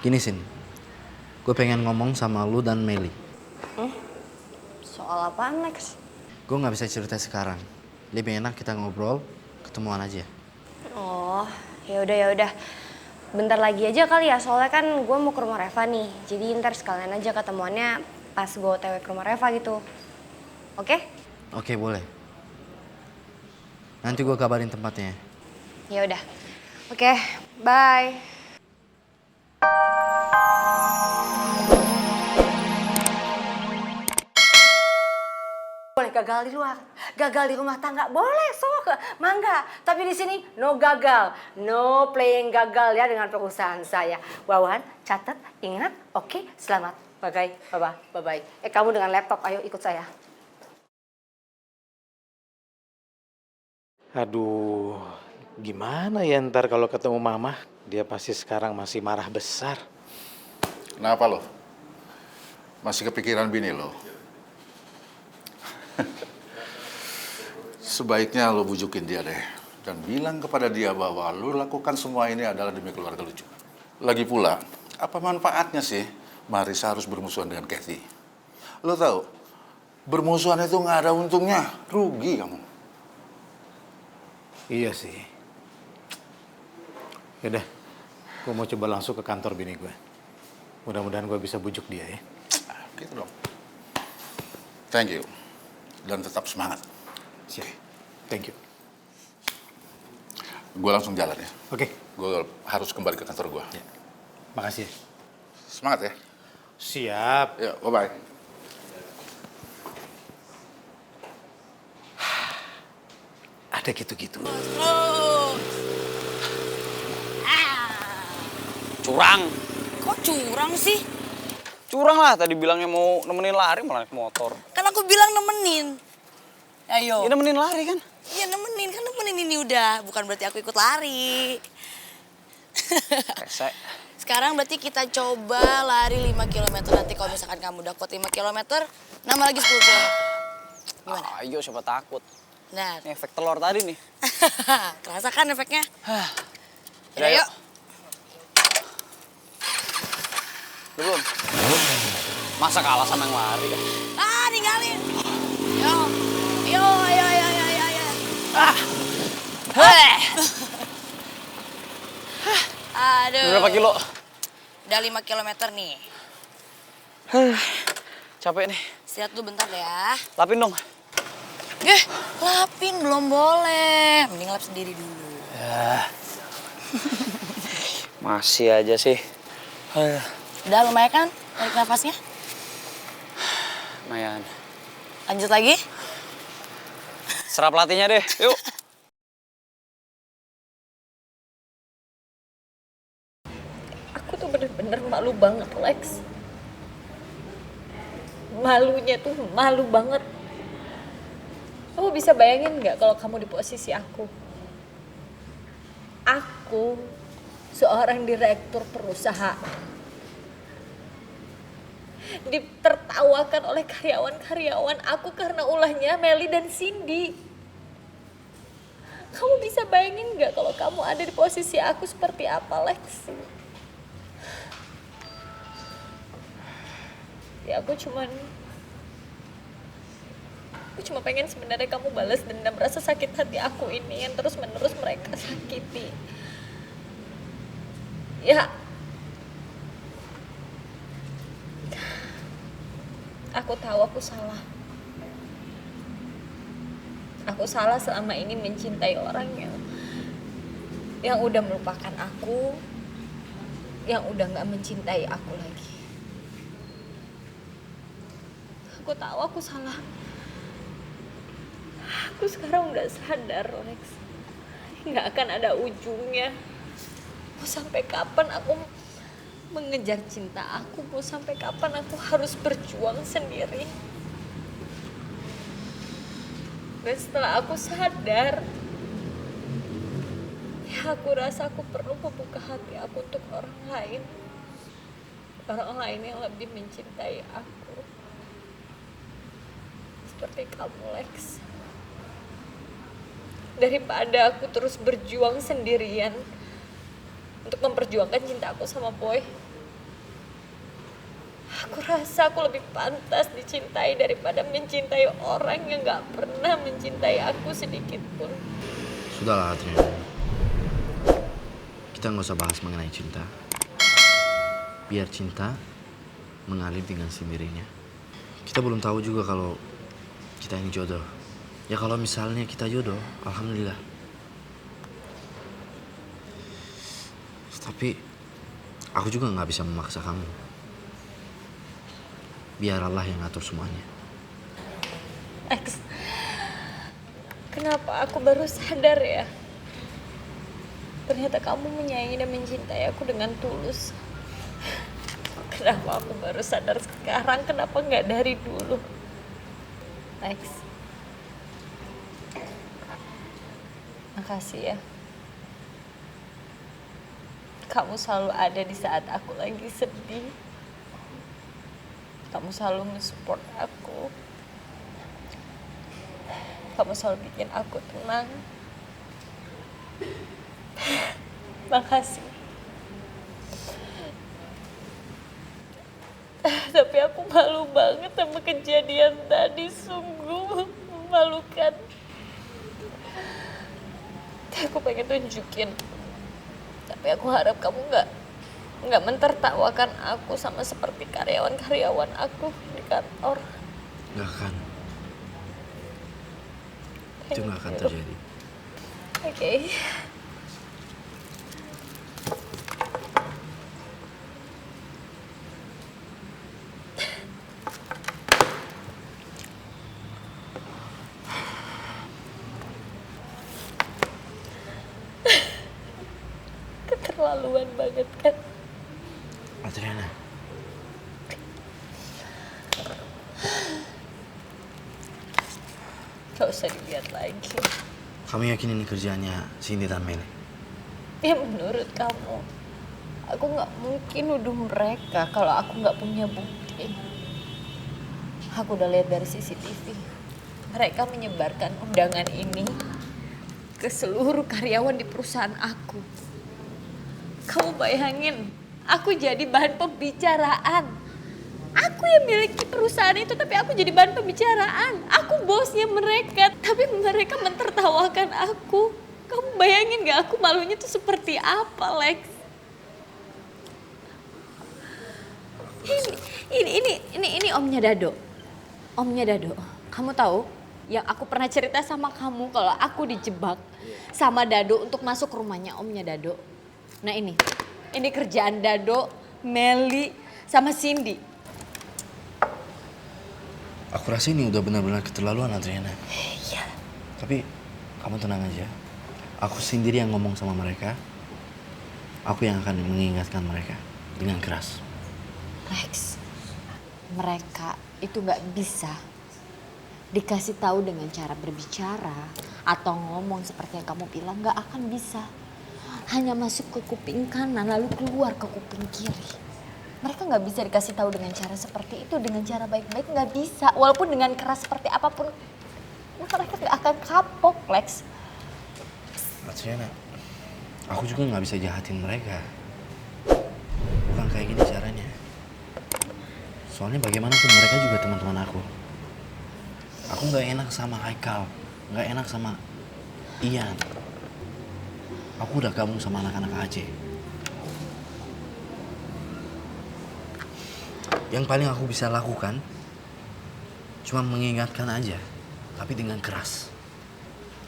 Gini Sin, gue pengen ngomong sama lu dan Meli. Soal apaan, Lex? Gue gak bisa cerita sekarang. Lebih enak kita ngobrol, ketemuan aja. Oh, ya udah. Bentar lagi aja kali ya, soalnya kan gue mau ke rumah Reva nih. Jadi ntar sekalian aja ketemuannya pas gue OTW ke rumah Reva gitu. Oke? Oke, boleh. Nanti gue kabarin tempatnya. Ya udah. Oke, bye. Boleh gagal di luar, gagal di rumah tangga, boleh sok, mangga. Tapi di sini no gagal, no playing gagal ya dengan perusahaan saya. Wawan, catat, ingat, oke, selamat. Bye-bye. Kamu dengan laptop, ayo ikut saya. Aduh, gimana ya ntar kalau ketemu mama? Dia pasti sekarang masih marah besar. Kenapa lo? Masih kepikiran bini lo? Sebaiknya lo bujukin dia deh. Dan bilang kepada dia bahwa lo lakukan semua ini adalah demi keluarga lo juga. Lagi pula, apa manfaatnya sih Marissa harus bermusuhan dengan Kathy? Lo tahu, bermusuhan itu nggak ada untungnya. Rugi kamu. Iya sih. Yaudah, gue mau coba langsung ke kantor bini gue. Mudah-mudahan gue bisa bujuk dia ya. Gitu dong. Thank you. Dan tetap semangat. Siap. Thank you. Gue langsung jalan ya. Oke. Gue harus kembali ke kantor gue. Ya. Makasih ya. Semangat ya. Siap. Ya, bye-bye. Ada gitu-gitu. Curang. Kok curang sih? Curang lah, tadi bilangnya mau nemenin lari malah naik motor. Kan aku bilang nemenin. Ayo. Ya nemenin lari kan? Iya nemenin, kan nemenin ini udah. Bukan berarti aku ikut lari. Rese. Sekarang berarti kita coba lari 5 km. Nanti kalau misalkan kamu udah kuat 5 km, nambah lagi 10 km. Gimana? Ayo, siapa takut. Nah, Ini efek telur tadi nih. kerasa kan efeknya? Udah, Yuk. Udah belum? Masa kalah sama yang lari kan? Ah, ninggalin. Yo, ayo. Aduh. Berapa kilo? Udah 5 km nih. Capek nih. Istirahat dulu bentar deh ya. Lapin dong. Lapin belum boleh. Mending lap sendiri dulu. Masih aja sih. Udah lumayan kan tarik nafasnya? Lumayan. Lanjut lagi? Serap latihnya deh, yuk. Aku tuh bener-bener malu banget, Lex. Malunya tuh malu banget. Kamu bisa bayangin nggak kalau kamu di posisi aku? Aku seorang direktur perusahaan. Ditertawakan oleh karyawan-karyawan aku karena ulahnya Meli dan Cindy. Kamu bisa bayangin nggak kalau kamu ada di posisi aku seperti apa, Lex? Ya aku cuma pengen sebenarnya kamu balas dendam rasa sakit hati aku ini yang terus-menerus mereka sakiti. Ya, aku tahu aku salah. Aku salah selama ini mencintai orang yang udah melupakan aku, yang udah gak mencintai aku lagi. Aku tahu aku salah. Aku sekarang udah sadar, Lex. Gak akan ada ujungnya. Mau sampai kapan aku mengejar cinta aku? Mau sampai kapan aku harus berjuang sendiri? Dan setelah aku sadar, ya aku rasa aku perlu membuka hati aku untuk orang lain. Orang lain yang lebih mencintai aku. Seperti kamu, Lex. Daripada aku terus berjuang sendirian untuk memperjuangkan cinta aku sama Boy, Aku rasa aku lebih pantas dicintai daripada mencintai orang yang gak pernah mencintai aku sedikit pun. Sudahlah Adriana. Kita nggak usah bahas mengenai cinta. Biar cinta mengalir dengan sendirinya. Kita belum tahu juga kalau kita ini jodoh. Ya kalau misalnya kita jodoh, alhamdulillah. Tapi aku juga nggak bisa memaksa kamu. Biar Allah yang ngatur semuanya. Lex, kenapa aku baru sadar ya? Ternyata kamu menyayangi dan mencintai aku dengan tulus. Kenapa aku baru sadar sekarang? Kenapa nggak dari dulu? Lex, makasih ya. Kamu selalu ada di saat aku lagi sedih. Kamu selalu nge-support aku. Kamu selalu bikin aku tenang. Makasih. Tapi aku malu banget sama kejadian tadi, sungguh memalukan. Aku pengen tunjukin. Tapi aku harap kamu nggak mentertawakan aku sama seperti karyawan-karyawan aku di kantor. Nggak akan. Itu nggak akan terjadi. Oke. Keterlaluan banget kan? Adriana. Gak usah dilihat lagi. Kamu yakin ini kerjaannya Cindy dan Meli? Ya menurut kamu, aku nggak mungkin nuduh mereka kalau aku nggak punya bukti. Aku udah lihat dari CCTV. Mereka menyebarkan undangan ini ke seluruh karyawan di perusahaan aku. Kamu bayangin, aku jadi bahan pembicaraan. Aku yang miliki perusahaan itu, tapi aku jadi bahan pembicaraan. Aku bosnya mereka, tapi mereka mentertawakan aku. Kamu bayangin gak aku malunya tuh seperti apa, Lex? Ini omnya Dado. Omnya Dado. Kamu tahu yang aku pernah cerita sama kamu kalau aku dijebak sama Dado untuk masuk rumahnya omnya Dado. Nah ini kerjaan Dado, Meli, sama Cindy. Aku rasa ini udah benar-benar keterlaluan, Adriana. Iya. Tapi kamu tenang aja. Aku sendiri yang ngomong sama mereka. Aku yang akan mengingatkan mereka dengan keras. Lex, mereka itu gak bisa dikasih tahu dengan cara berbicara atau ngomong seperti yang kamu bilang, gak akan bisa. Hanya masuk ke kuping kanan lalu keluar ke kuping kiri. Mereka gak bisa dikasih tahu dengan cara seperti itu, dengan cara baik-baik gak bisa. Walaupun dengan keras seperti apapun, mereka gak akan kapok, Lex. Adriana, aku juga gak bisa jahatin mereka. Bukan kayak gini caranya. Soalnya bagaimanapun mereka juga teman-teman aku. Aku gak enak sama Haikal, gak enak sama Ian. Aku udah gabung sama anak-anak Aceh. Yang paling aku bisa lakukan cuma mengingatkan aja, tapi dengan keras.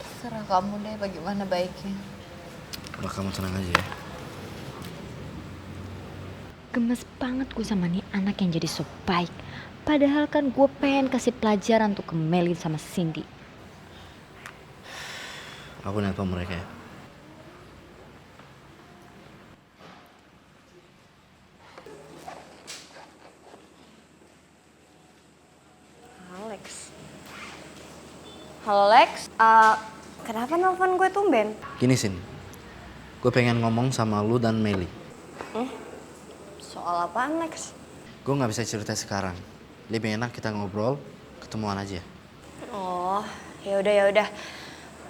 Terserah kamu deh bagaimana baiknya. Udah kamu tenang aja ya. Gemes banget gue sama nih anak yang jadi so baik. Padahal kan gue pengen kasih pelajaran tuh ke Meli sama Cindy. Aku nelpon mereka ya. Halo Lex, kenapa nelfon gue tumben? Gini Sin, gue pengen ngomong sama lu dan Meli. Soal apaan Lex? Gue gak bisa cerita sekarang. Lebih enak kita ngobrol, ketemuan aja. Oh, ya udah.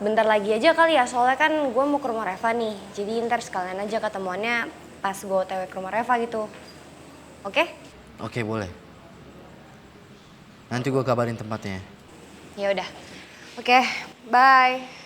Bentar lagi aja kali ya, soalnya kan gue mau ke rumah Reva nih. Jadi ntar sekalian aja ketemuannya pas gue OTW ke rumah Reva gitu. Oke? Oke, boleh. Nanti gue kabarin tempatnya. Ya udah. Oke, bye.